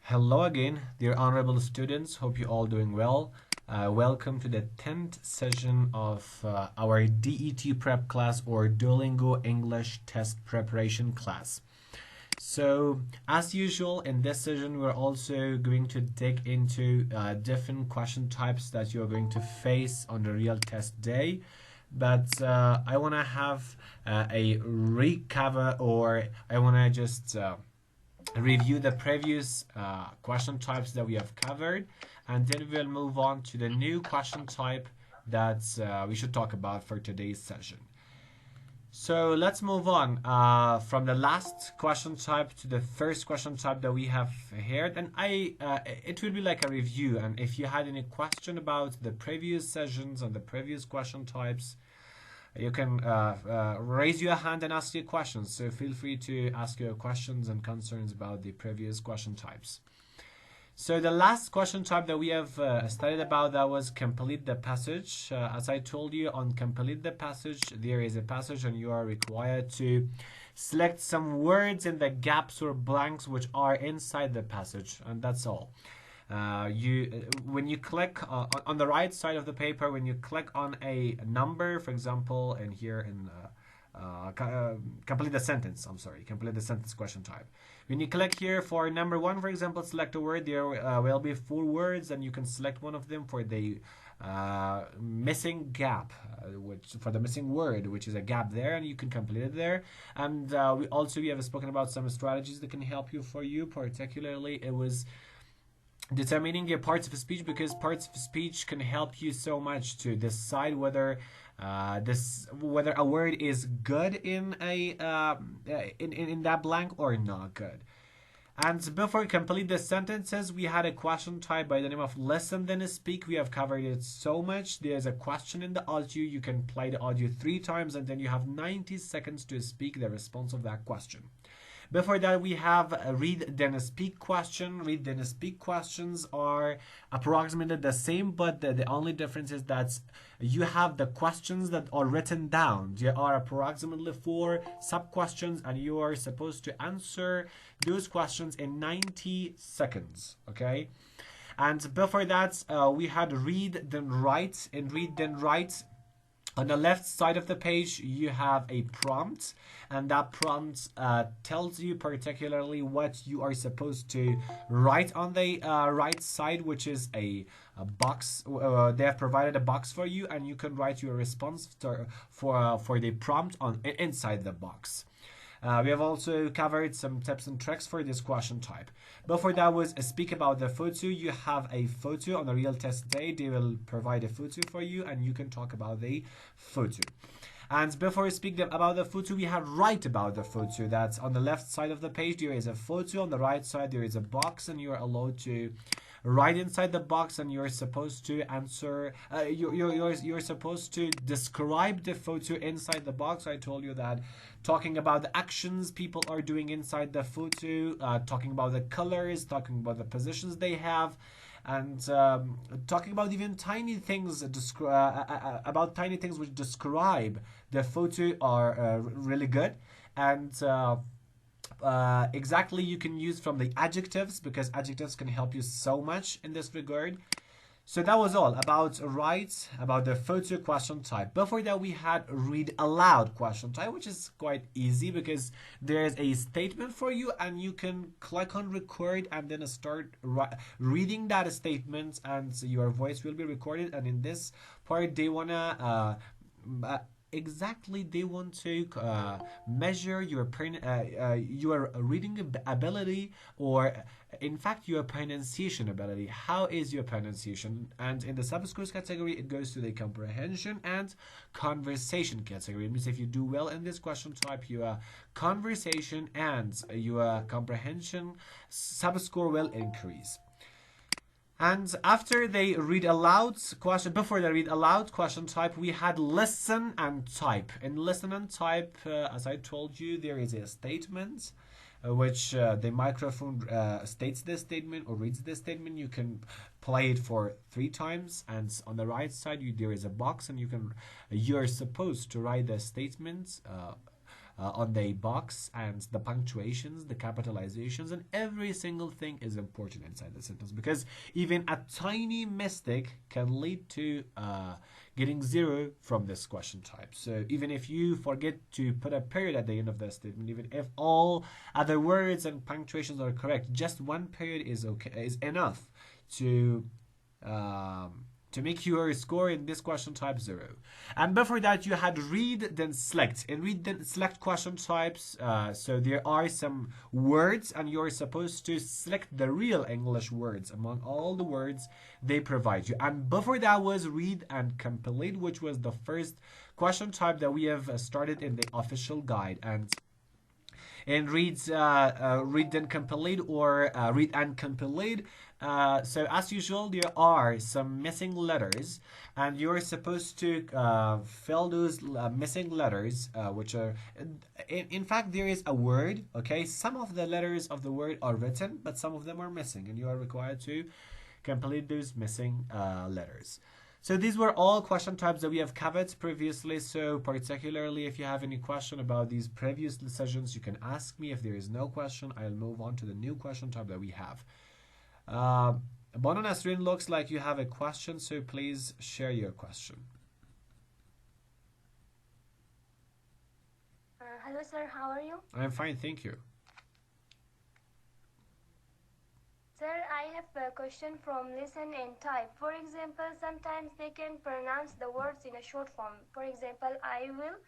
Hello again, dear honorable students. Hope you're all doing well. Welcome to the 10th session of our DET prep class or Duolingo English test preparation class. So, as usual, in this session, we're also going to dig into different question types that you're going to face on the real test day. But I want to have a recover, or I want to just review the previous question types that we have covered, and then we'll move on to the new question type that we should talk about for today's session. So let's move on from the last question type to the first question type that we have here. And it will be like a review. And if you had any question about the previous sessions and the previous question types, you can raise your hand and ask your questions. So feel free to ask your questions and concerns about the previous question types. So the last question type that we have studied about, that was complete the passage. As I told you, on complete the passage, there is a passage and you are required to select some words in the gaps or blanks which are inside the passage, and that's all. When you click on the right side of the paper, when you click on a number, for example, and here in complete the sentence, complete the sentence question type. When you click here for number 1, for example, select a word, there will be 4 words, and you can select one of them for the missing gap, for the missing word, which is a gap there, and you can complete it there. And we have spoken about some strategies that can help you. Particularly, it was determining your parts of speech, because parts of speech can help you so much to decide whether whether a word is good in in that blank or not good. And before we complete the sentences, we had a question type by the name of listen then speak. We have covered it so much. There's a question in the audio. You can play the audio 3 times, and then you have 90 seconds to speak the response of that question. Before that, we have a read then speak question. Read then speak questions are approximately the same, but the only difference is that you have the questions that are written down. There are approximately 4 sub questions, and you are supposed to answer those questions in 90 seconds. Okay. And before that, we had read then write. In read then write, on the left side of the page, you have a prompt, and that prompt tells you particularly what you are supposed to write on the right side, which is a box. They have provided a box for you, and you can write your response for the prompt on inside the box. We have also covered some tips and tricks for this question type. Before that was speak about the photo. You have a photo on the real test day. They will provide a photo for you, and you can talk about the photo. And before we speak about the photo, we have write about the photo. That's on the left side of the page. There is a photo. On the right side, there is a box, and you are allowed to write inside the box, and you're supposed to answer. You're supposed to describe the photo inside the box. I told you that talking about the actions people are doing inside the photo, talking about the colors, talking about the positions they have, and talking about even tiny things about tiny things which describe the photo are really good. And exactly, you can use from the adjectives, because adjectives can help you so much in this regard. So that was all about write, about the photo question type. Before that, we had read aloud question type, which is quite easy because there's a statement for you, and you can click on record and then start reading that statement, and your voice will be recorded. And in this part, they wanna they want to measure your reading ability, or in fact your pronunciation ability. How is your pronunciation? And in the sub-scores category, it goes to the comprehension and conversation category. It means if you do well in this question type, your conversation and your comprehension sub-score will increase. And after they read aloud question, before they read aloud question type, we had listen and type. In listen and type, as I told you, there is a statement which the microphone states this statement or reads this statement. You can play it for 3 times, and on the right side there is a box, and you're supposed to write the statement on the box, and the punctuations, the capitalizations, and every single thing is important inside the sentence, because even a tiny mistake can lead to getting zero from this question type. So even if you forget to put a period at the end of the statement, even if all other words and punctuations are correct, just one period is enough to make your score in this question type zero. And before that, you had read then select. In read then select question types, so there are some words and you're supposed to select the real English words among all the words they provide you. And before that was read and complete, which was the first question type that we have started in the official guide. And in read then complete or read and complete, so as usual, there are some missing letters, and you're supposed to fill those missing letters, which are, in fact, there is a word, okay? Some of the letters of the word are written, but some of them are missing, and you are required to complete those missing letters. So these were all question types that we have covered previously. So particularly if you have any question about these previous sessions, you can ask me. If there is no question, I'll move on to the new question type that we have. Bono Nasrin, looks like you have a question, so please share your question. Hello sir, how are you? I'm fine, thank you. Sir, I have a question from listen and type. For example, sometimes they can pronounce the words in a short form. For example, I will.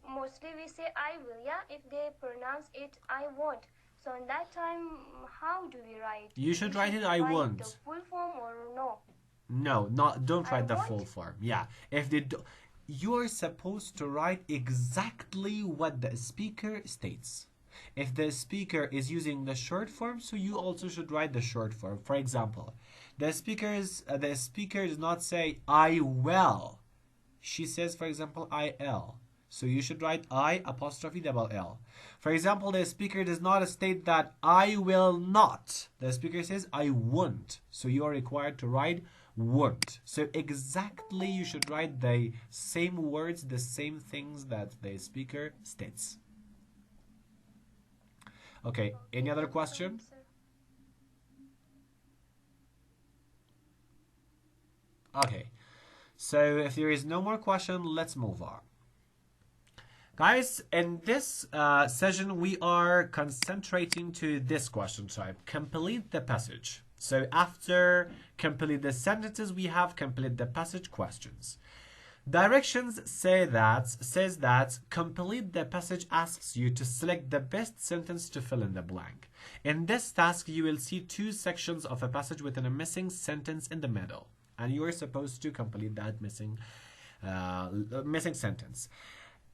Mostly we say I will, yeah? If they pronounce it, I won't. So in that time, how do we write? You should write it I won't. The full form or no? No, don't write the full form. Yeah, if they do, you're supposed to write exactly what the speaker states. If the speaker is using the short form, so you also should write the short form. For example, the speaker does not say I will. She says, for example, IL. So you should write I apostrophe double L. For example, the speaker does not state that I will not. The speaker says I won't. So you are required to write won't. So exactly you should write the same words, the same things that the speaker states. Okay, any other question? Okay, so if there is no more question, let's move on. Guys, in this session, we are concentrating to this question type, complete the passage. So after complete the sentences, we have complete the passage questions. Directions says that complete the passage asks you to select the best sentence to fill in the blank. In this task, you will see two sections of a passage with a missing sentence in the middle, and you are supposed to complete that missing sentence.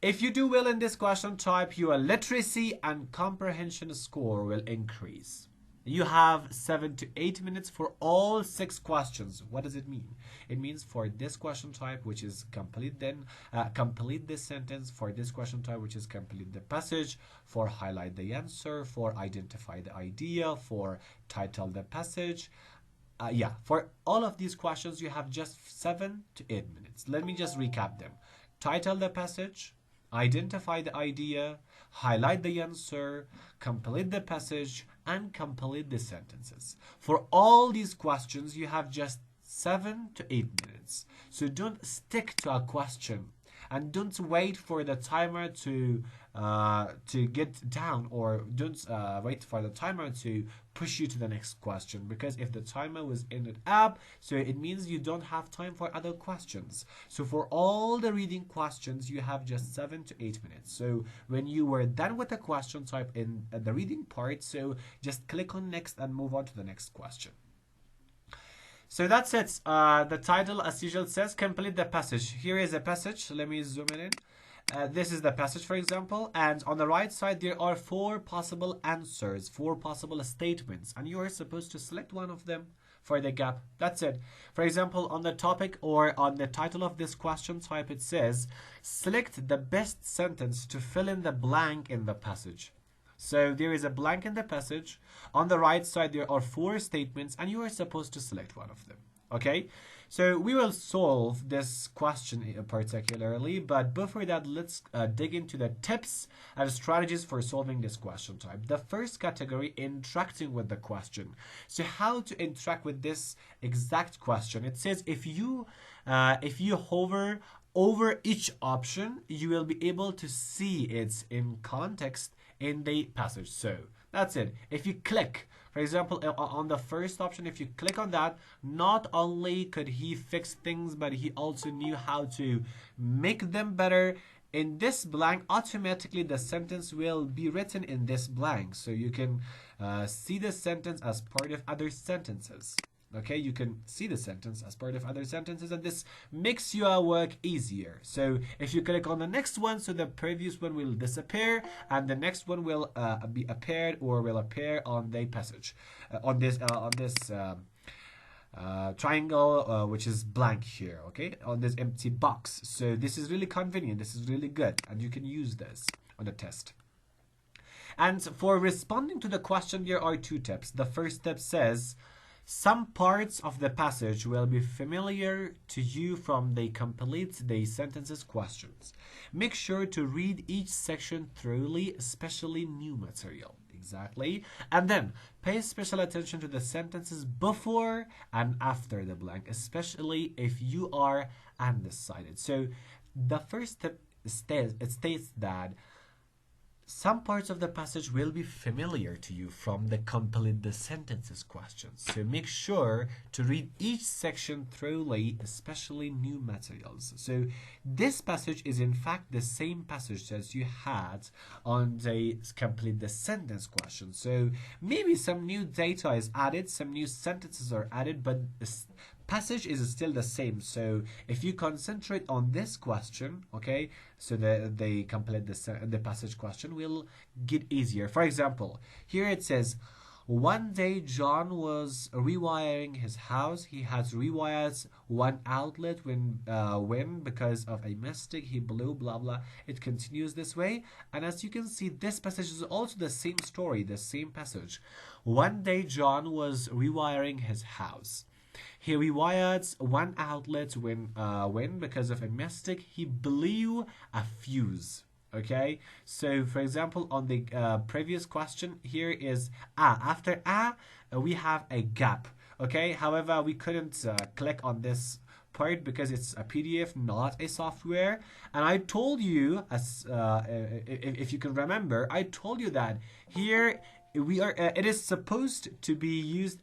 If you do well in this question type, your literacy and comprehension score will increase. You have 7 to 8 minutes for all 6 questions. What does it mean? It means for this question type, which is complete this sentence, for this question type, which is complete the passage, for highlight the answer, for identify the idea, for title the passage. For all of these questions, you have just 7 to 8 minutes. Let me just recap them. Title the passage, identify the idea, highlight the answer, complete the passage, and complete the sentences. For all these questions, you have just 7 to 8 minutes. So don't stick to a question and don't wait for the timer to get down, or don't wait for the timer to push you to the next question, because if the timer was ended up, so it means you don't have time for other questions. So for all the reading questions, you have just 7 to 8 minutes. So when you were done with the question type in the reading part, so just click on next and move on to the next question. So that's it. The title, as usual, says complete the passage. Here is a passage. Let me zoom it in. This is the passage, for example, and on the right side there are 4 possible answers, 4 possible statements, and you are supposed to select one of them for the gap. That's it. For example, on the topic or on the title of this question type, it says select the best sentence to fill in the blank in the passage. So there is a blank in the passage. On the right side there are 4 statements, and you are supposed to select one of them. Okay, So we will solve this question particularly, but before that, let's dig into the tips and strategies for solving this question type. The first category, interacting with the question. So how to interact with this exact question? It says if you hover over each option, you will be able to see it in context in the passage. So that's it. If you click, for example, on the first option, if you click on that, not only could he fix things, but he also knew how to make them better. In this blank, automatically the sentence will be written in this blank. So you can see the sentence as part of other sentences. Okay, you can see the sentence as part of other sentences, and this makes your work easier. So if you click on the next one, so the previous one will disappear, and the next one will be appeared or will appear on the passage, on this triangle, which is blank here, okay, on this empty box. So this is really convenient. This is really good, and you can use this on the test. And for responding to the question, there are two tips. The first tip says, some parts of the passage will be familiar to you from the complete the sentences questions. Make sure to read each section thoroughly, especially new material. Exactly. And then pay special attention to the sentences before and after the blank, especially if you are undecided. So the first tip states that some parts of the passage will be familiar to you from the complete the sentences questions. So make sure to read each section thoroughly, especially new materials. So this passage is in fact the same passage as you had on the complete the sentence question. So maybe some new data is added, some new sentences are added, but passage is still the same. So if you concentrate on this question, okay, so the complete the passage question will get easier. For example, here it says, one day John was rewiring his house. He has rewired one outlet when because of a mistake he blew blah blah. It continues this way, and as you can see, this passage is also the same story, the same passage. One day John was rewiring his house. He rewired one outlet when because of a mistake he blew a fuse. Okay, so for example, on the previous question, here is after we have a gap. Okay, however, we couldn't click on this part because it's a PDF, not a software. And I told you, as if you can remember, I told you that here we are. It is supposed to be used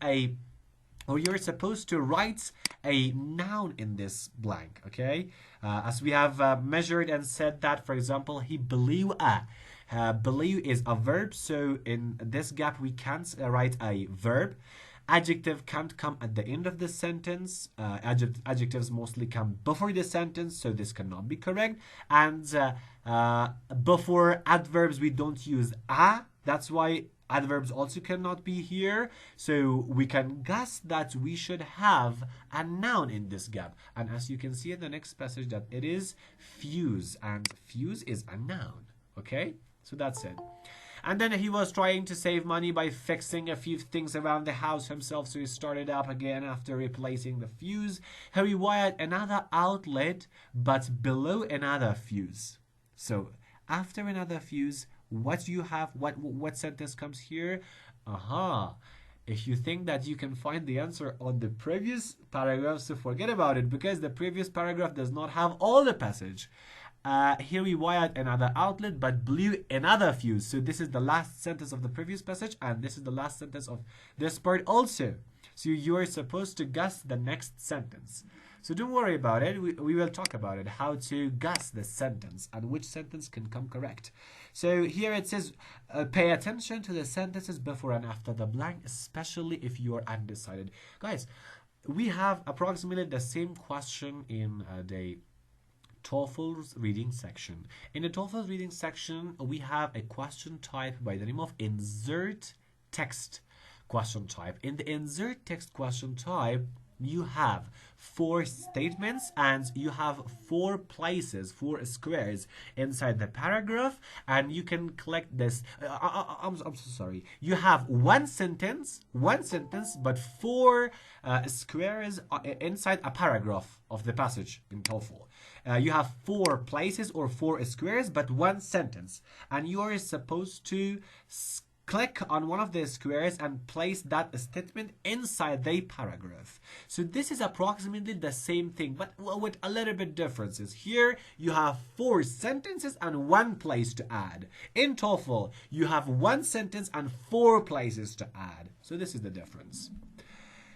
or you're supposed to write a noun in this blank, okay? As we have measured and said that, for example, he blew a. Blew is a verb, so in this gap we can't write a verb. Adjective can't come at the end of the sentence. Adjectives mostly come before the sentence, so this cannot be correct. And before adverbs we don't use a. That's why adverbs also cannot be here. So we can guess that we should have a noun in this gap. And as you can see in the next passage, that it is fuse, and fuse is a noun. Okay, so that's it. And then he was trying to save money by fixing a few things around the house himself, so he started up again after replacing the fuse. He rewired another outlet, but below another fuse. So after another fuse, what you have, what sentence comes here? If you think that you can find the answer on the previous paragraph, so forget about it, because the previous paragraph does not have all the passage. Here we wired another outlet but blew another fuse. So this is the last sentence of the previous passage, and this is the last sentence of this part also. So you are supposed to guess the next sentence. So don't worry about it. We will talk about it, how to guess the sentence and which sentence can come correct. So here it says, pay attention to the sentences before and after the blank, especially if you are undecided. Guys, we have approximately the same question in the TOEFL's reading section. In the TOEFL's reading section, we have a question type by the name of insert text question type. In the insert text question type, you have four statements and you have four places, four squares inside the paragraph, and you can collect this. I'm so sorry. You have one sentence, but four squares inside a paragraph of the passage in TOEFL. You have four places or four squares, but one sentence, and you are supposed to click on one of the squares and place that statement inside the paragraph. So this is approximately the same thing, but with a little bit differences. Here you have four sentences and one place to add. In TOEFL, you have one sentence and four places to add. So this is the difference.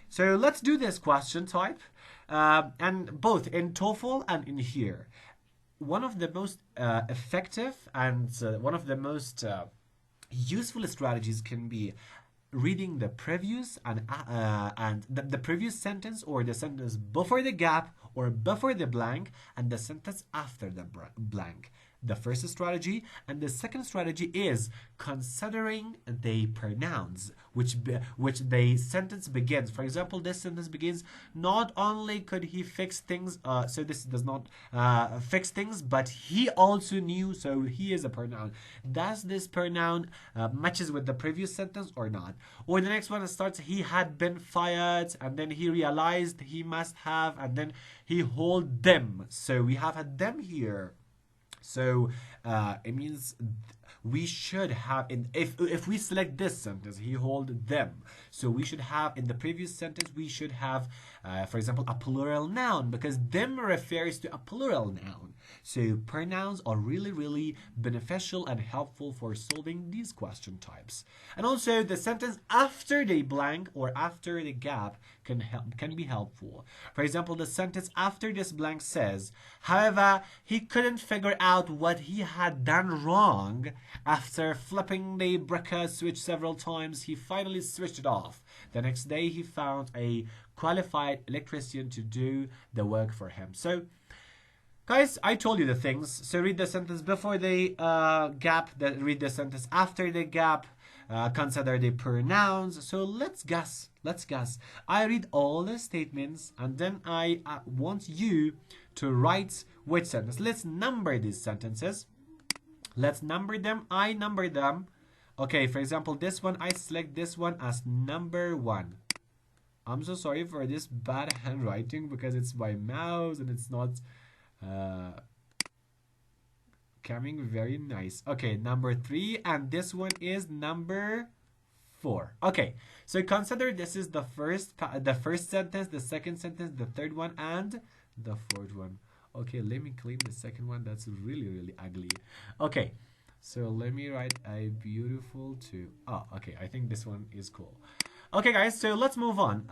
So let's do this question type, and both in TOEFL and in here. One of the most effective and one of the most useful strategies can be reading the previous and the previous sentence or the sentence before the gap or before the blank and the sentence after the blank. The first strategy, and the second strategy is considering the pronouns which the sentence begins. For example, this sentence begins, not only could he fix things, so this does not fix things, but he also knew, so he is a pronoun. Does this pronoun matches with the previous sentence or not? Or the next one starts, he had been fired, and then he realized he must have, and then he hold them. So we have a them here. So it means we should have, if we select this sentence, he hold them. So we should have, in the previous sentence, we should have, for example, a plural noun, because them refers to a plural noun. So pronouns are really, really beneficial and helpful for solving these question types. And also the sentence after the blank or after the gap can be helpful. For example, the sentence after this blank says, however, he couldn't figure out what he had done wrong. After flipping the breaker switch several times, he finally switched it off. The next day, he found a qualified electrician to do the work for him. So, guys, I told you the things. So read the sentence before the gap, read the sentence after the gap, consider the pronouns. So let's guess. I read all the statements and then I want you to write which sentence. Let's number these sentences. Let's number them. I number them. Okay, for example, this one, I select this one as number 1. I'm so sorry for this bad handwriting because it's my mouse and it's not coming very nice. Okay, number 3, and this one is number 4. Okay, so consider this is the first sentence, the second sentence, the third one, and the fourth one. Okay, let me clean the second one. That's really, really ugly. Okay, so let me write a beautiful 2. Oh, okay, I think this one is cool. Okay, guys, so let's move on.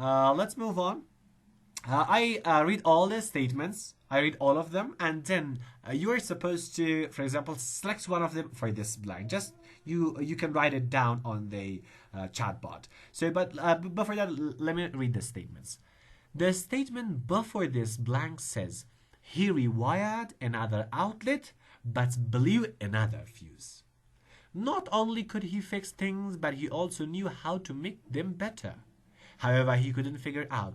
I read all the statements. I read all of them, and then you are supposed to, for example, select one of them for this blank. Just you can write it down on the chatbot. So, but before that, let me read the statements. The statement before this blank says, he rewired another outlet, but blew another fuse. Not only could he fix things, but he also knew how to make them better. However, he couldn't figure out.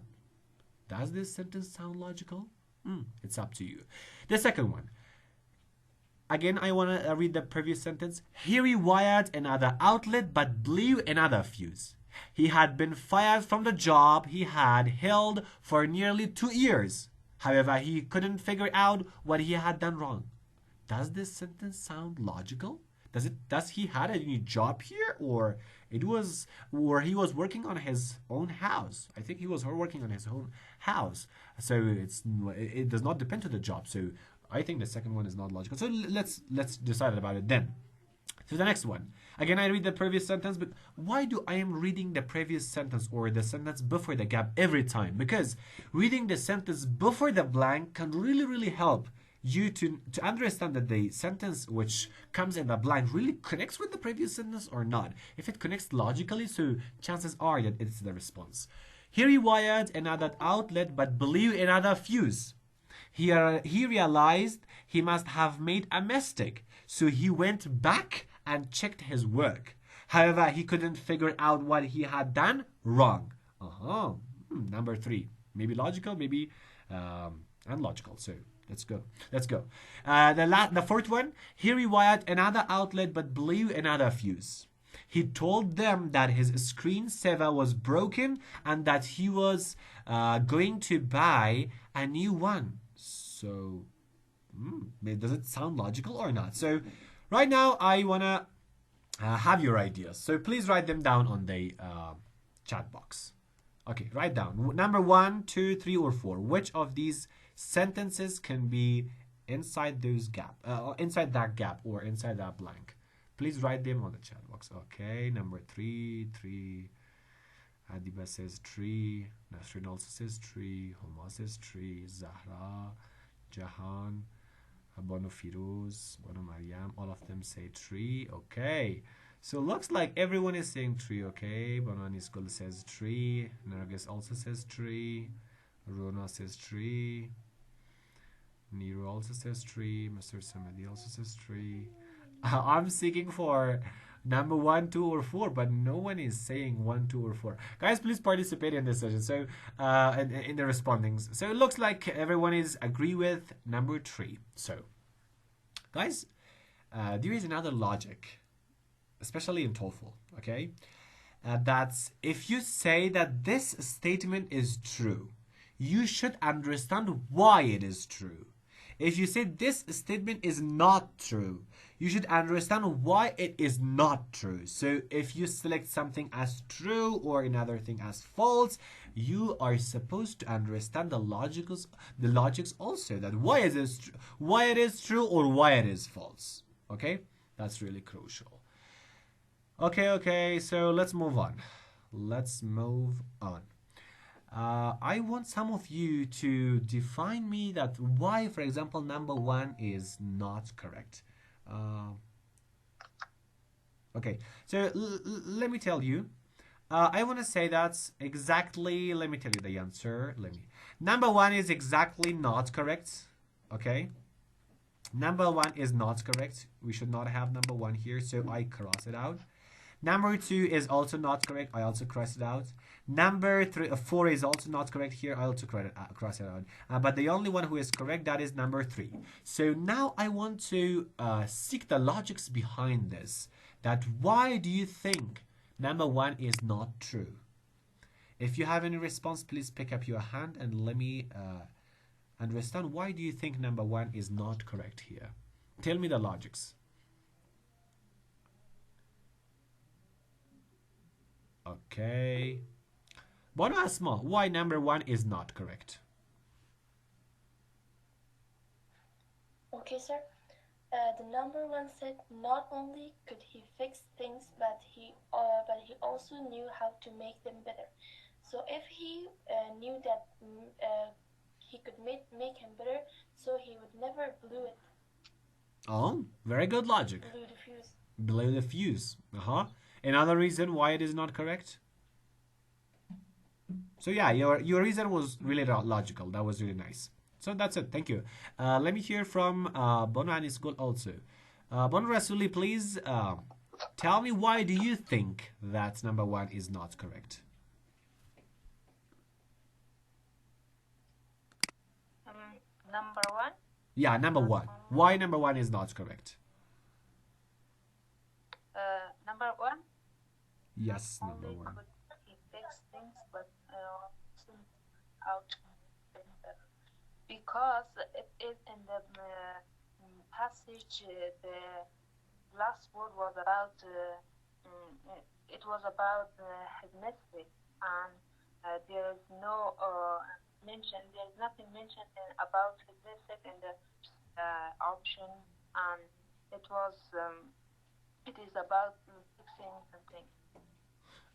Does this sentence sound logical? It's up to you. The second one. Again, I want to read the previous sentence. He rewired another outlet, but blew another fuse. He had been fired from the job he had held for nearly 2 years. However, he couldn't figure out what he had done wrong. Does this sentence sound logical? Does he had a new job here, or he was working on his own house? I think he was working on his own house. So it does not depend on the job. So I think the second one is not logical. So let's decide about it then. So the next one. Again, I read the previous sentence, but why do I am reading the previous sentence or the sentence before the gap every time? Because reading the sentence before the blank can really, really help you to understand that the sentence which comes in the blank really connects with the previous sentence or not. If it connects logically, so chances are that it's the response. He rewired another outlet but blew another fuse. He realized he must have made a mistake, so he went back and checked his work. However, he couldn't figure out what he had done wrong. Number 3. Maybe logical, maybe unlogical. So let's go. Let's go. The fourth one. He rewired another outlet but blew another fuse. He told them that his screensaver was broken and that he was going to buy a new one. So, does it sound logical or not? So, right now I wanna have your ideas. So please write them down on the chat box. Okay, write down number 1, 2, 3, or 4. Which of these sentences can be inside those gap, inside that gap, or inside that blank? Please write them on the chat box. Okay, number 3, 3. Adiba says 3. Nasrin also says 3. Homa says 3. Zahra, Jahan, Bono Firuz, Bono Mariam, all of them say 3. Okay. So looks like everyone is saying 3, okay? Bonani School says 3. Nargis also says 3. Rona says 3. Nero also says 3. Mr. Samadi also says 3. I'm seeking for number 1, 2, or 4, but no one is saying 1, 2, or 4. Guys, please participate in this session. So, in the respondings. So it looks like everyone is agree with number 3. So, guys, there is another logic, especially in TOEFL, okay? That's if you say that this statement is true, you should understand why it is true. If you say this statement is not true, you should understand why it is not true. So if you select something as true or another thing as false, you are supposed to understand the logics also, that why it is true or why it is false. Okay? That's really crucial. Okay, so let's move on. I want some of you to define me that why, for example, number 1 is not correct. Okay, so let me tell you. I want to say that's exactly, let me tell you the answer. Number 1 is exactly not correct. Okay. Number 1 is not correct. We should not have number 1 here, so I cross it out. Number 2 is also not correct. I also cross it out. Number 4 is also not correct here. I also cross it out. But the only one who is correct, that is number 3. So now I want to seek the logics behind this. That why do you think number 1 is not true? If you have any response, please pick up your hand and let me understand why do you think number 1 is not correct here. Tell me the logics. Okay. Bono Asma, why number 1 is not correct? Okay, sir. The number 1 said not only could he fix things, but he also knew how to make them better. So if he knew that he could make him better, so he would never blow it. Oh, very good logic. Blew the fuse. Blow the fuse. Another reason why it is not correct? So yeah, your reason was really logical. That was really nice. So that's it. Thank you. Let me hear from Bono and School also. Bono Rasuli, please tell me why do you think that number 1 is not correct? Number 1? Yeah, number 1. Why number 1 is not correct? Number 1? Yes, number 1. He fix things, but out because it is in the passage. The last word was about it was about his mistake, and there is no mention. There is nothing mentioned about his mistake in the option, and it was. It is about fixing something.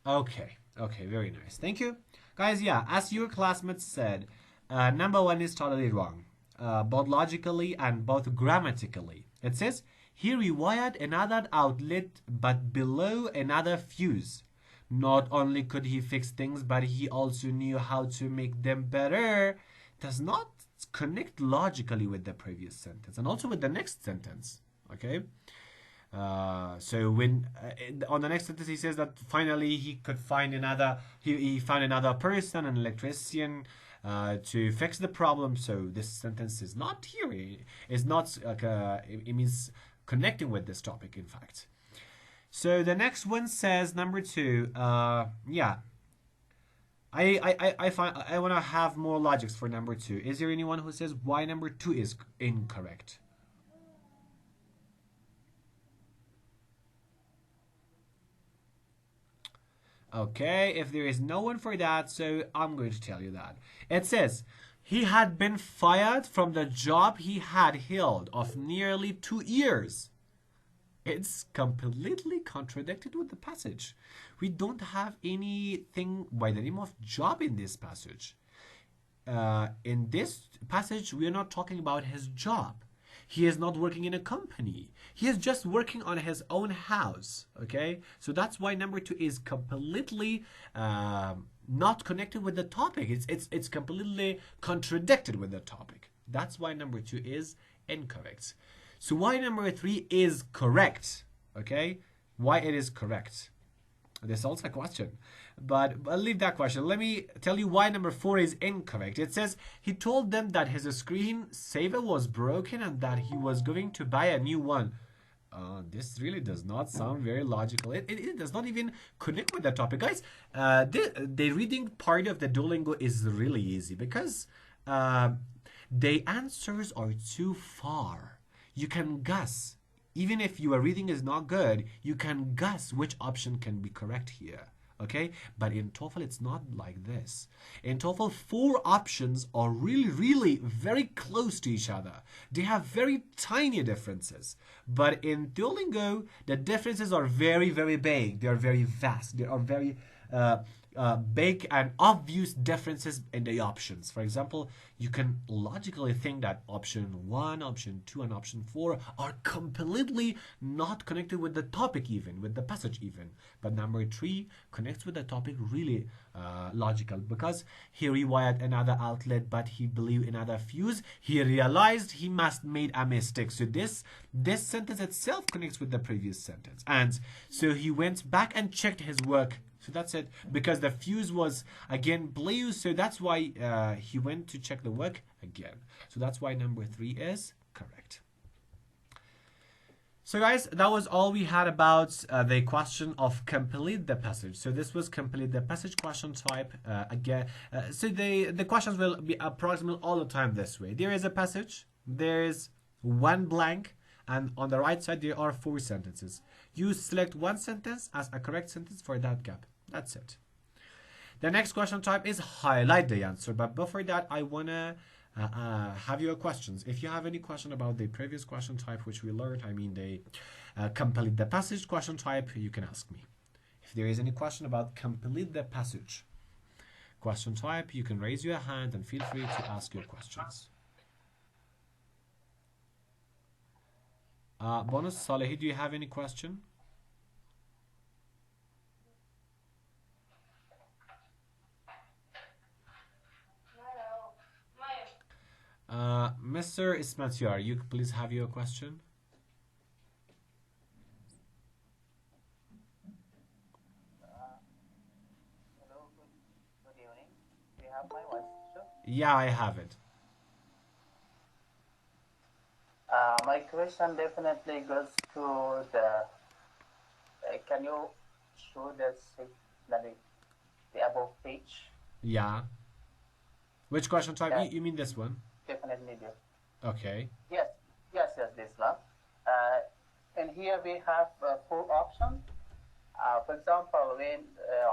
Okay, very nice. Thank you. Guys, yeah, as your classmates said, number 1 is totally wrong, both logically and both grammatically. It says, he rewired another outlet but below another fuse. Not only could he fix things, but he also knew how to make them better. Does not connect logically with the previous sentence and also with the next sentence. Okay? So when on the next sentence he says that finally he could find another, he found another person, an electrician, to fix the problem. So this sentence is not here. It's not it means connecting with this topic, in fact. So the next one says number 2. Yeah. I find I want to have more logics for number 2. Is there anyone who says why number 2 is incorrect? Okay, if there is no one for that, so I'm going to tell you that. It says, he had been fired from the job he had held of nearly 2 years. It's completely contradicted with the passage. We don't have anything by the name of job in this passage. In this passage, we are not talking about his job. He is not working in a company. He is just working on his own house. Okay, so that's why number 2 is completely not connected with the topic. It's completely contradicted with the topic. That's why number 2 is incorrect. So why number 3 is correct? Okay, why it is correct? This is also a question, but I'll leave that question. Let me tell you why number 4 is incorrect. It says he told them that his screen saver was broken and that he was going to buy a new one. This really does not sound very logical. It does not even connect with the topic. Guys, the reading part of the Duolingo is really easy because the answers are too far. You can guess. Even if your reading is not good, you can guess which option can be correct here. Okay? But in TOEFL, it's not like this. In TOEFL, 4 options are really very close to each other. They have very tiny differences. But in Duolingo, the differences are very big. They are very vast. They are very big and obvious differences in the options. For example, you can logically think that option 1, option 2, and option 4 are completely not connected with the topic even, with the passage even. But number 3 connects with the topic really logical because he rewired another outlet but he blew another fuse. He realized he must made a mistake. So this sentence itself connects with the previous sentence. And so he went back and checked his work. So that's it, because the fuse was again blue, so that's why he went to check the work again. So that's why number 3 is correct. So guys, that was all we had about the question of complete the passage. So this was complete the passage question type again. So the questions will be approximately all the time this way. There is a passage, there is one blank, and on the right side there are 4 sentences. You select one sentence as a correct sentence for that gap. That's it. The next question type is highlight the answer. But before that, I want to have your questions. If you have any question about the previous question type which we learned, I mean the complete the passage question type, you can ask me. If there is any question about complete the passage question type, you can raise your hand and feel free to ask your questions. Bonus Salehi, do you have any question? Mr. Ismatiar, you please have your question. Hello, good evening. Do you have my voice, sir? Yeah, I have it. My question definitely goes to the. Can you show the above page? Yeah. Which question type? Yeah. You mean this one? Definitely do. Okay. Yes, this one. And here we have 4 options. For example, when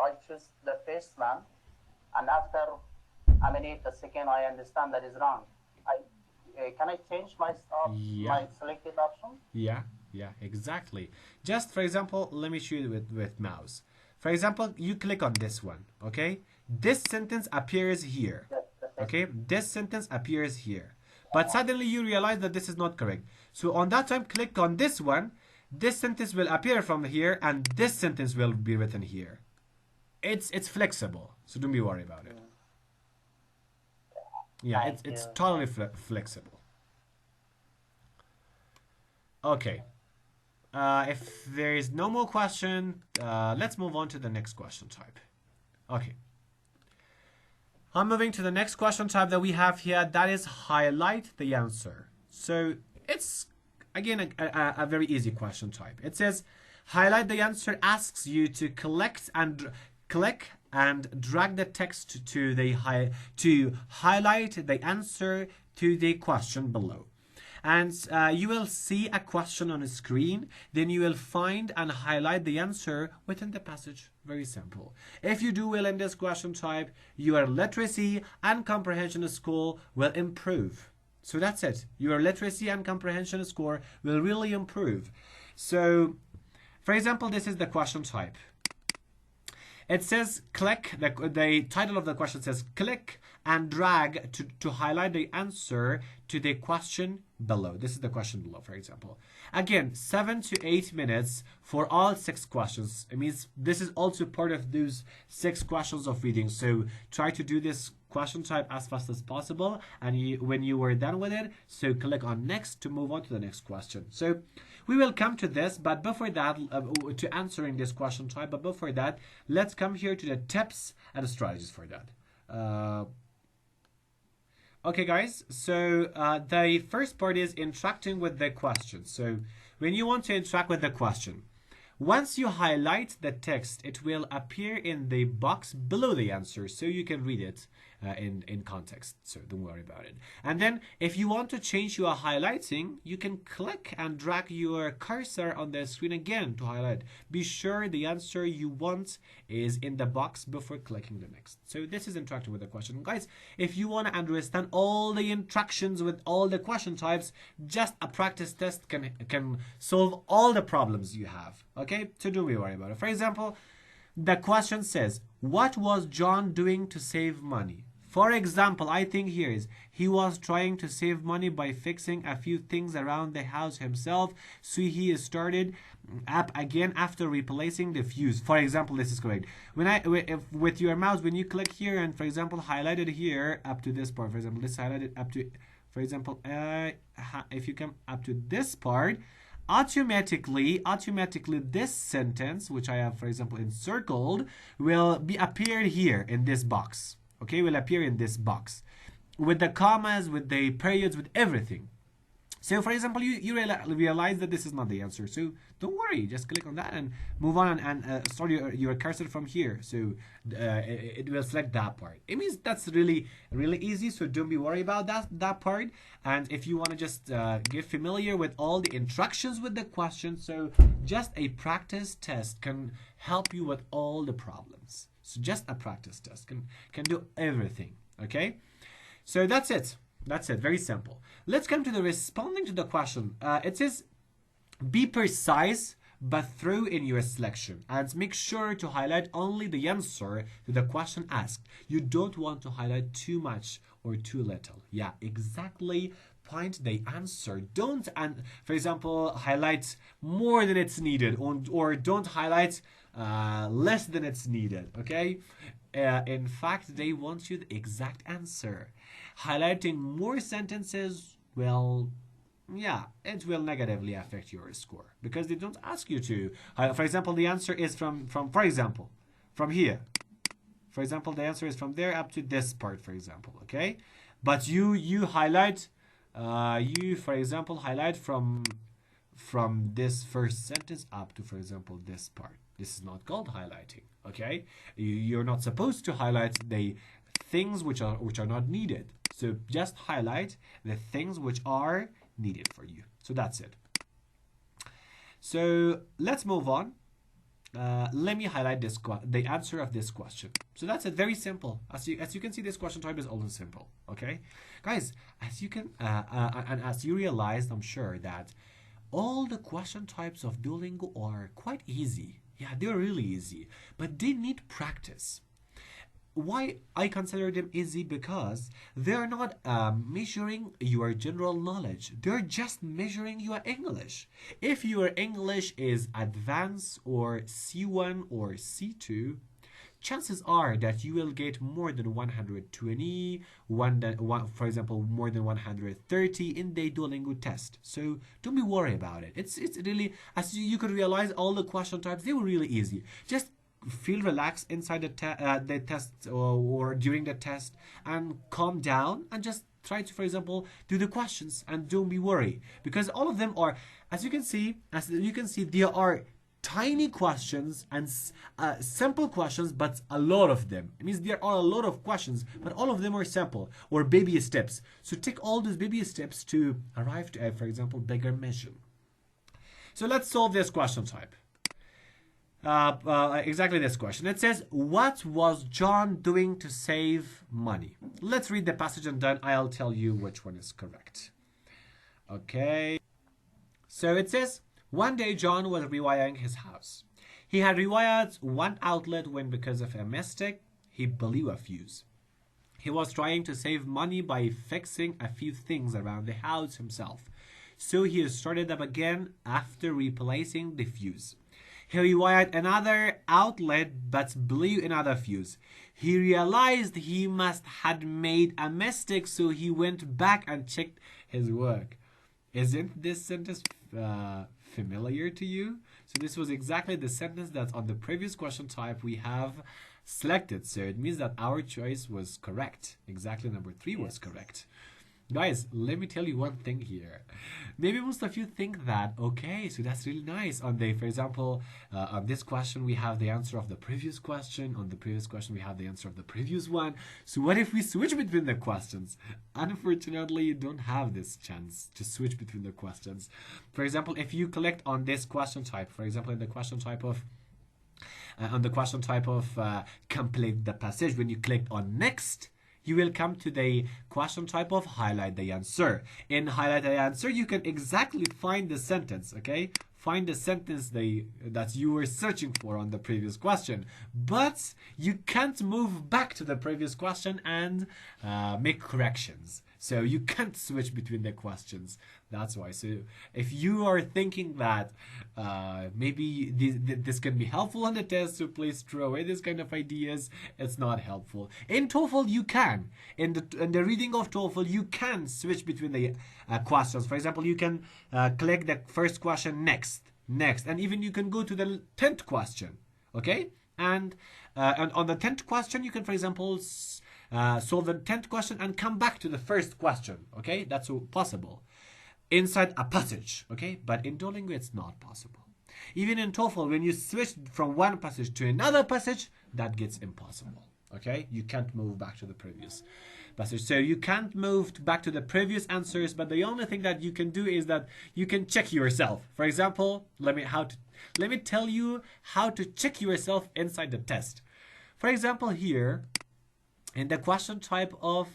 I choose the first one, and after a minute, the second, I understand that is wrong. Can I change my selected option? Yeah, exactly. Just for example, let me show you with mouse. For example, you click on this one, okay? This sentence appears here, okay? This sentence appears here. But suddenly you realize that this is not correct. So on that time, click on this one. This sentence will appear from here, and this sentence will be written here. It's flexible, so don't be worried about it. Yeah, it's totally flexible. Okay. If there is no more question, let's move on to the next question type. Okay. I'm moving to the next question type that we have here. That is highlight the answer. So it's again a very easy question type. It says highlight the answer asks you to click and drag the text to highlight the answer to the question below. And you will see a question on the screen. Then you will find and highlight the answer within the passage. Very simple. If you do well in this question type, your literacy and comprehension score will improve. So that's it. Your literacy and comprehension score will really improve. So, for example, this is the question type. It says click, the title of the question says click and drag to highlight the answer to the question below. This is the question below, for example. Again, 7 to 8 minutes for all 6 questions. It means this is also part of those 6 questions of reading. So try to do this question type as fast as possible. And when you are done with it, so click on next to move on to the next question. So we will come to this, but before that, to answering this question type, but before that, let's come here to the tips and strategies for that. Okay, guys, so the first part is interacting with the question. So when you want to interact with the question, once you highlight the text, it will appear in the box below the answer, so you can read it in context. So don't worry about it. And then if you want to change your highlighting, you can click and drag your cursor on the screen again to highlight. Be sure the answer you want is in the box before clicking the next. So this is interacting with the question. Guys, if you want to understand all the interactions with all the question types, just a practice test can solve all the problems you have. Okay, so don't worry about it. For example, the question says, what was John doing to save money? For example, I think here is, he was trying to save money by fixing a few things around the house himself. So he started up again after replacing the fuse. For example, this is correct. With your mouse, when you click here and, for example, highlight it here up to this part, for example, let's highlight it up to, for example, if you come up to this part, automatically this sentence, which I have, for example, encircled, will be appeared here in this box. Okay, will appear in this box with the commas, with the periods, with everything. So, for example, you realize that this is not the answer. So don't worry, just click on that and move on and start your cursor from here. So it will select that part. It means that's really easy. So don't be worried about that part. And if you want to just get familiar with all the instructions with the question, so just a practice test can help you with all the problems. So just a practice test can do everything. Okay, so that's it. That's it. Very simple. Let's come to the responding to the question. It says, be precise but thorough in your selection and make sure to highlight only the answer to the question asked. You don't want to highlight too much or too little. Yeah, exactly. Point the answer. Don't, for example, highlight more than it's needed, or don't highlight less than it's needed. Okay. In fact, they want you the exact answer. Highlighting more sentences, well, yeah, it will negatively affect your score because they don't ask you to. For example, the answer is from for example, from here. For example, the answer is from there up to this part, for example, okay? But you highlight, for example, highlight from this first sentence up to, for example, this part. This is not called highlighting, okay? You're not supposed to highlight the things which are not needed. So just highlight the things which are needed for you. So that's it. So let's move on. Let me highlight the answer of this question. So that's it. Very simple. As you can see, this question type is also simple. Okay, guys. As you can and as you realized, I'm sure that all the question types of Duolingo are quite easy. Yeah, they're really easy, but they need practice. Why I consider them easy? Because they're not measuring your general knowledge. They're just measuring your English. If your English is advanced or C1 or C2, chances are that you will get more than 120, for example, more than 130 in the Duolingo test. So don't be worried about it. It's really, as you could realize, all the question types, they were really easy. Just feel relaxed inside the test, or during the test, and calm down and just try to, for example, do the questions and don't be worried, because all of them are, as you can see, there are tiny questions and simple questions, but a lot of them. It means there are a lot of questions, but all of them are simple or baby steps. So take all those baby steps to arrive to, for example, bigger mission. So let's solve this question type. Exactly this question. It says, what was John doing to save money? Let's read the passage and then I'll tell you which one is correct. Okay. So it says, one day John was rewiring his house. He had rewired one outlet when, because of a mistake, he blew a fuse. He was trying to save money by fixing a few things around the house himself. So he started up again after replacing the fuse. He rewired another outlet but blew another fuse. He realized he must have made a mistake, so he went back and checked his work. Isn't this sentence familiar to you? So this was exactly the sentence that on the previous question type we have selected. So it means that our choice was correct. Exactly, number 3 was correct. Guys, let me tell you one thing here. Maybe most of you think that, okay, so that's really nice. For example, on this question, we have the answer of the previous question. On the previous question, we have the answer of the previous one. So what if we switch between the questions? Unfortunately, you don't have this chance to switch between the questions. For example, if you click on this question type, for example, in the question type of complete the passage, when you click on next, you will come to the question type of highlight the answer. In highlight the answer, you can exactly find the sentence, okay? Find the sentence that you were searching for on the previous question. But you can't move back to the previous question and make corrections. So you can't switch between the questions. That's why. So if you are thinking that maybe this can be helpful on the test, so please throw away this kind of ideas. It's not helpful. In TOEFL, you can. In the reading of TOEFL, you can switch between the questions. For example, you can click the first question next, and even you can go to the 10th question. Okay, and on the 10th question, you can, for example, solve the 10th question and come back to the first question. Okay, that's possible inside a passage. Okay, but in Duolingo it's not possible. Even in TOEFL, when you switch from one passage to another passage, that gets impossible. Okay, you can't move back to the previous passage. So you can't move back to the previous answers, but the only thing that you can do is that you can check yourself. For example, let me tell you how to check yourself inside the test. For example, here in the question type of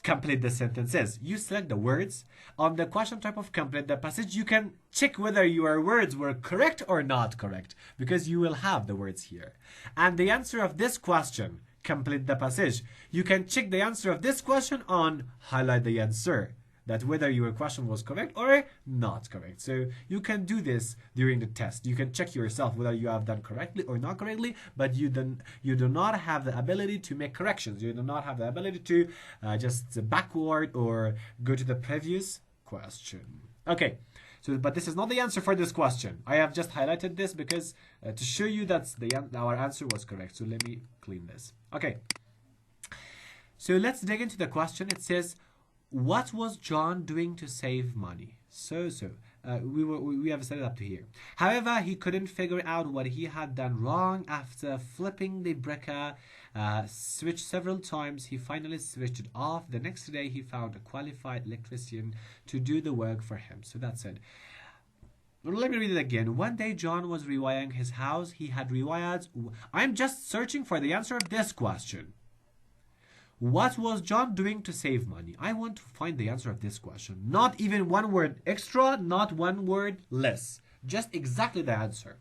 complete the sentences, you select the words. On the question type of complete the passage, you can check whether your words were correct or not correct, because you will have the words here. And the answer of this question, complete the passage, you can check the answer of this question on highlight the answer, that whether your question was correct or not correct. So you can do this during the test. You can check yourself whether you have done correctly or not correctly, but you do not have the ability to make corrections. You do not have the ability to just backward or go to the previous question. Okay, so but this is not the answer for this question. I have just highlighted this because to show you that our answer was correct. So let me clean this. Okay, so let's dig into the question. It says, what was John doing to save money? We have set it up to here. However, he couldn't figure out what he had done wrong. After flipping the breaker switch several times, he finally switched it off. The next day, he found a qualified electrician to do the work for him. So that's it. Let me read it again. One day, John was rewiring his house. He had rewired. I'm just searching for the answer of this question. What was John doing to save money? I want to find the answer of this question. Not even one word extra, not one word less. Just exactly the answer.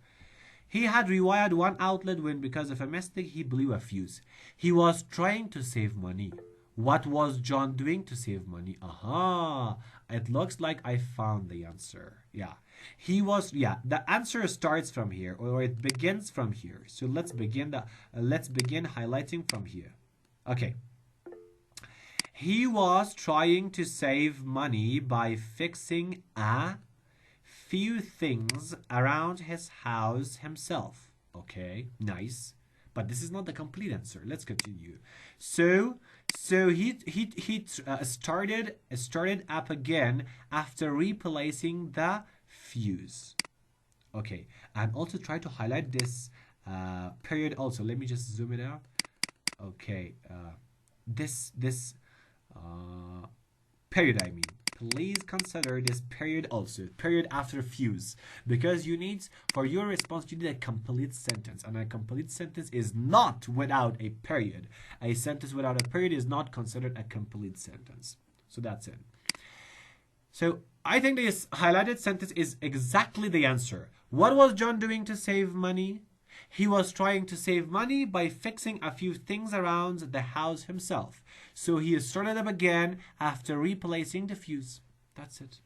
He had rewired one outlet when, because of a mistake, he blew a fuse. He was trying to save money. What was John doing to save money? Aha! It looks like I found the answer. Yeah. The answer starts from here, or it begins from here. So let's begin highlighting from here. Okay. He was trying to save money by fixing a few things around his house himself. Okay, nice. But this is not the complete answer. Let's continue. So he started up again after replacing the fuse. Okay, and also try to highlight this period also. Let me just zoom it out. Okay, this period, I mean. Please consider this period also, period after fuse, because you need, for your response, you need a complete sentence, and a complete sentence is not without a period. A sentence without a period is not considered a complete sentence. So that's it. So I think this highlighted sentence is exactly the answer. What was John doing to save money? He was trying to save money by fixing a few things around the house himself. So he started up again after replacing the fuse. That's it.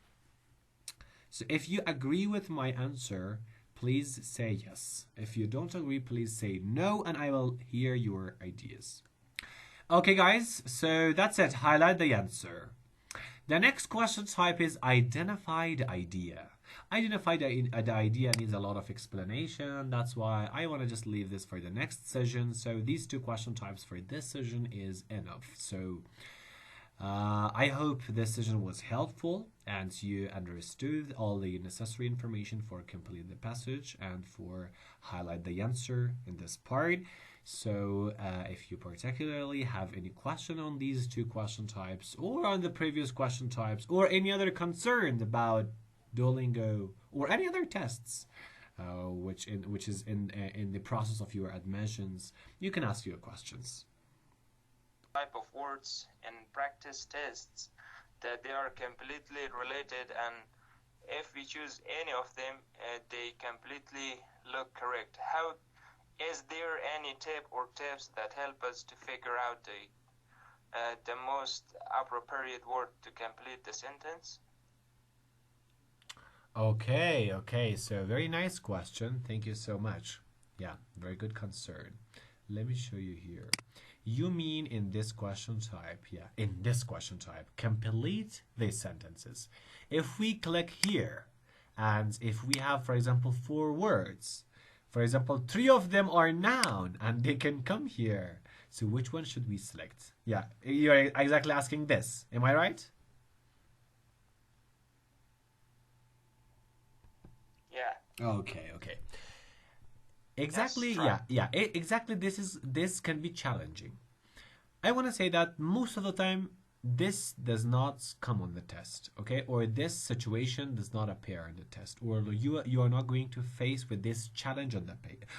So if you agree with my answer, please say yes. If you don't agree, please say no, and I will hear your ideas. Okay, guys, so that's it. Highlight the answer. The next question type is identify the idea. Identify the idea needs a lot of explanation. That's why I want to just leave this for the next session. So these two question types for this session is enough. So I hope this session was helpful and you understood all the necessary information for complete the passage and for highlight the answer in this part. So if you particularly have any question on these two question types or on the previous question types or any other concern about Duolingo or any other tests which is in the process of your admissions, you can ask your questions. Type of words and practice tests that they are completely related, and if we choose any of them, they completely look correct. How is there any tip or tips that help us to figure out the most appropriate word to complete the sentence? Okay, so very nice question. Thank you so much. Yeah, very good concern. Let me show you here. You mean in this question type, yeah, in this question type, complete the sentences. If we click here, and if we have, for example, 4 words, for example, 3 of them are noun, and they can come here. So which one should we select? Yeah, you're exactly asking this. Am I right? Okay. Exactly, yeah. Exactly. This can be challenging. I want to say that most of the time this does not come on the test, okay? Or this situation does not appear on the test, or you are not going to face with this challenge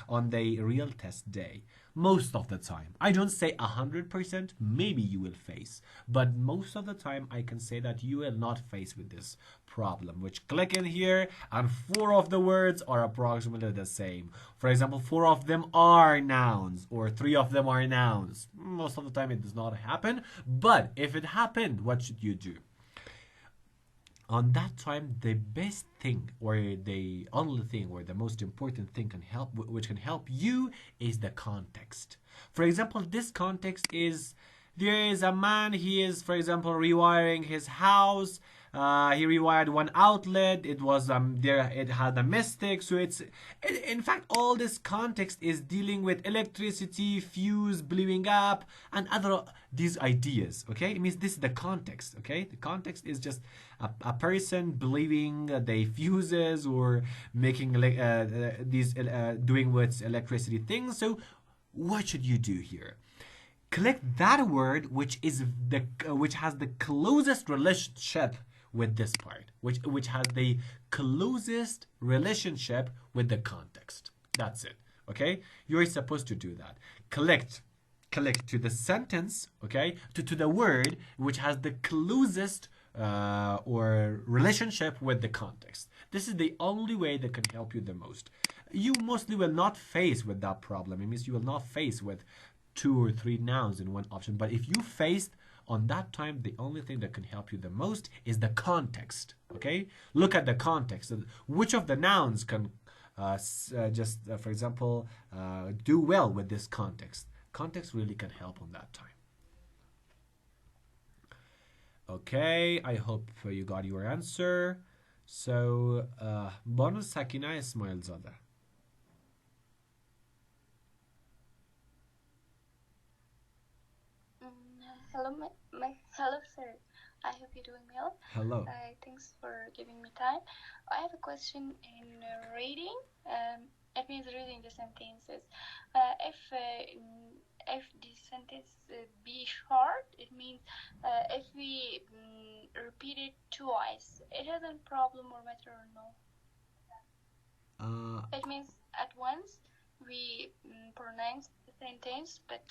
on the real test day. Most of the time, I don't say 100%. Maybe you will face, but most of the time, I can say that you will not face with this problem. Which click in here, and 4 of the words are approximately the same. For example, 4 of them are nouns, or 3 of them are nouns. Most of the time, it does not happen. But if it happened, what should you do? On that time, the best thing or the only thing or the most important thing which can help you is the context. For example, this context is there is a man, he is, for example, rewiring his house. He rewired one outlet. It was it had a mistake. So in fact, all this context is dealing with electricity, fuse blowing up, and other these ideas. Okay, it means this is the context. Okay, the context is just a person believing the fuses or making these doing with electricity things. So what should you do here? Click that word which has the closest relationship with this part, which has the closest relationship with the context. That's it. Okay, you're supposed to do that. Click to the sentence. Okay, to the word which has the closest or relationship with the context. This is the only way that can help you the most. You mostly will not face with that problem. It means you will not face with 2 or 3 nouns in one option. But if you faced on that time, the only thing that can help you the most is the context. Okay, look at the context. Which of the nouns can for example, do well with this context? Context really can help on that time. Okay, I hope you got your answer. So بانو سکینه اسماعیل زاده. Hello, hello, sir. I hope you're doing well. Hello. Thanks for giving me time. I have a question in reading. It means reading the sentences. If the sentence be short, it means if we repeat it twice, it has a problem or matter or no? It means at once we pronounce the sentence, but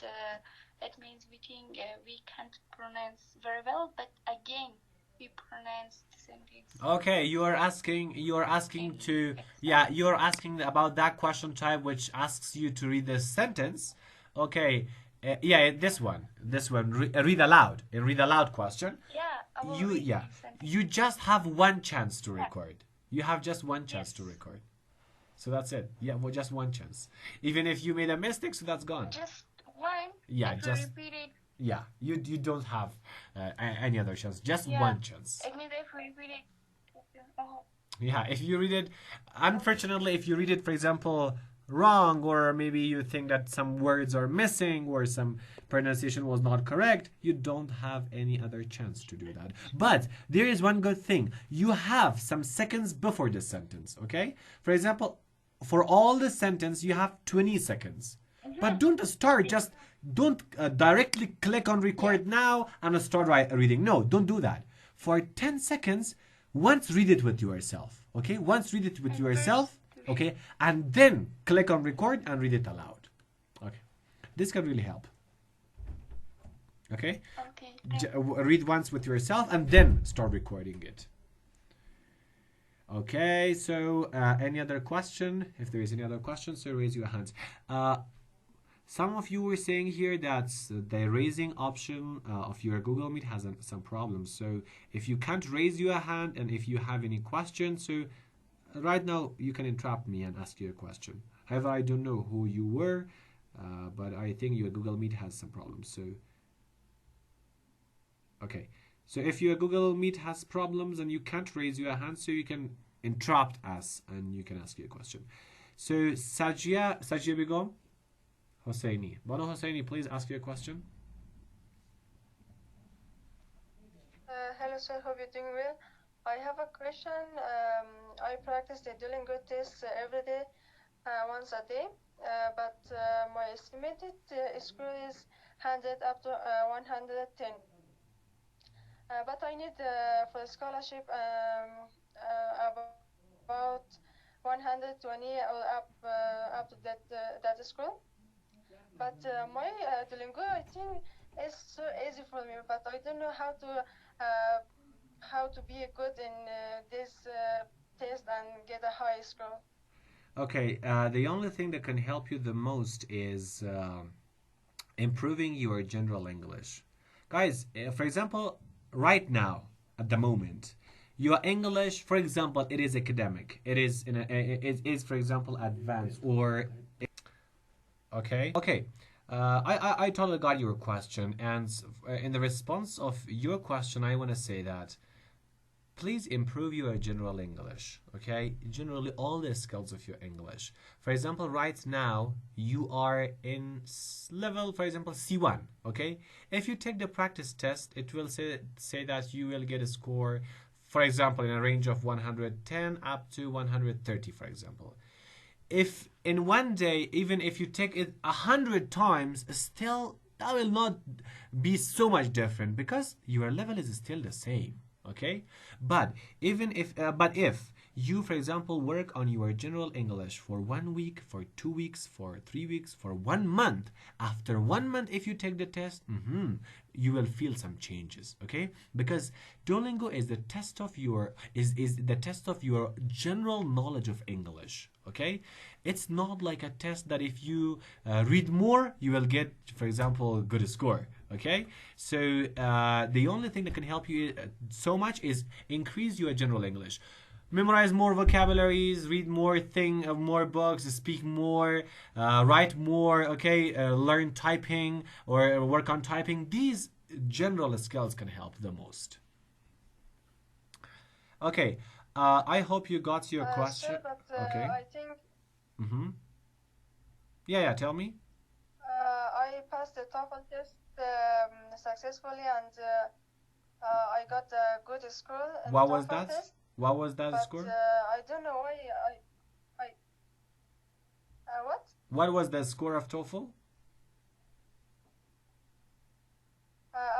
it means we think we can't pronounce very well, but again we pronounce the sentence. Okay, you are asking to, yeah, you are asking about that question type which asks you to read the sentence. Okay, yeah, this one, read aloud, a read aloud question. Yeah, you just have one chance to record. You have just one chance to record. So that's it. Yeah, well, just one chance. Even if you made a mistake, so that's gone. Just one. Yeah, if just repeat it. Yeah, you don't have any other chance. Just one chance. It means if we repeat it. Oh. Yeah, if you read it, unfortunately, if you read it, for example, wrong, or maybe you think that some words are missing or some pronunciation was not correct, you don't have any other chance to do that. But there is one good thing. You have some seconds before the sentence, okay? For example, for all the sentence, you have 20 seconds. But don't start, just don't directly click on record now and start reading. No, don't do that. For 10 seconds, once read it with yourself, okay? Once read it with yourself, okay? And then click on record and read it aloud. Okay. This can really help. Okay? Read once with yourself and then start recording it. Okay, so any other question? If there is any other question, so raise your hands. Some of you were saying here that the raising option of your Google Meet has some problems. So if you can't raise your hand and if you have any questions, so right now you can interrupt me and ask you a question. However, I don't know who you were, but I think your Google Meet has some problems. So, okay. So if your Google Meet has problems and you can't raise your hand, so you can interrupt us and you can ask you a question. So Sajia Begum Hosseini. Banu Hosseini, please ask your question. Hello sir, hope you're doing well. I have a question. I practice the Duolingo test every day, once a day, but my estimated score is 100 up to 110. But I need for scholarship about 120 or up to that score. But my Duolingo, I think, is so easy for me. But I don't know how to be good in this test and get a high score. Okay, the only thing that can help you the most is improving your general English. Guys, for example, right now, at the moment, your English, for example, it is academic. It is, for example, advanced or... Okay. I totally got your question, and in the response of your question, I want to say that please improve your general English, okay? Generally, all the skills of your English. For example, right now, you are in level, for example, C1, okay? If you take the practice test, it will say that you will get a score, for example, in a range of 110 up to 130, for example. If in one day, even if you take it 100 times, still that will not be so much different because your level is still the same, okay? But if you, for example, work on your general English for 1 week, for 2 weeks, for 3 weeks, for 1 month, after 1 month, if you take the test, you will feel some changes, okay? Because Duolingo is the test of your general knowledge of English, okay? It's not like a test that if you read more, you will get, for example, a good score, okay? So the only thing that can help you so much is increase your general English. Memorize more vocabularies, read more books, speak more, write more, okay? Learn typing or work on typing. These general skills can help the most. Okay, I hope you got your question. Sir, but Okay. I think Mm-hmm. Yeah, tell me. I passed the TOEFL test successfully, and I got a good score in What was TOEFL that? test. What was that But score? I don't know why what? What was the score of TOEFL?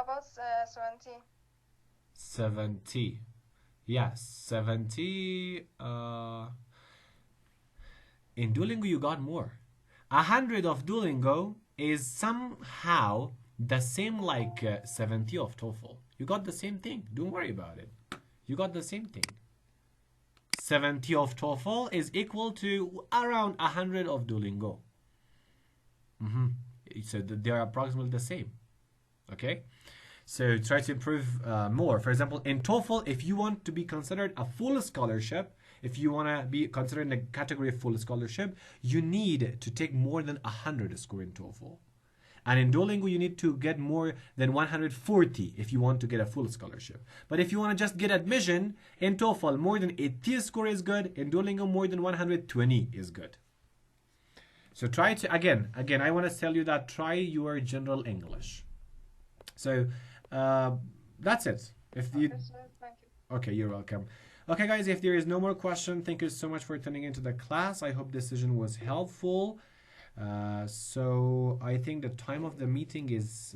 About 70. 70. Yes, 70. In Duolingo, you got more. 100 of Duolingo is somehow the same like 70 of TOEFL. You got the same thing. Don't worry about it. You got the same thing. 70 of TOEFL is equal to around 100 of Duolingo. So they are approximately the same. Okay? So try to improve more. For example, in TOEFL, if you want to be considered a full scholarship, if you want to be considered in the category of full scholarship, you need to take more than 100 score in TOEFL. And in Duolingo, you need to get more than 140 if you want to get a full scholarship. But if you want to just get admission in TOEFL, more than 80 score is good. In Duolingo, more than 120 is good. So try to, again, I want to tell you that try your general English. So that's it. If you, Okay, sir, thank you. okay, you're welcome. Okay, guys, if there is no more question, thank you so much for tuning into the class. I hope this session was helpful. So I think the time of the meeting is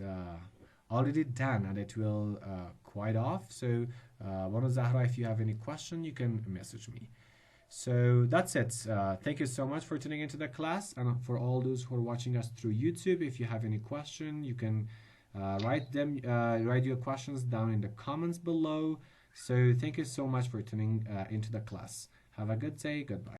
already done and it will quite off. So Manu Zahra, if you have any question, you can message me. So that's it. Thank you so much for tuning into the class, and for all those who are watching us through YouTube, if you have any question, you can write your questions down in the comments below. So thank you so much for tuning into the class. Have a good day. Goodbye.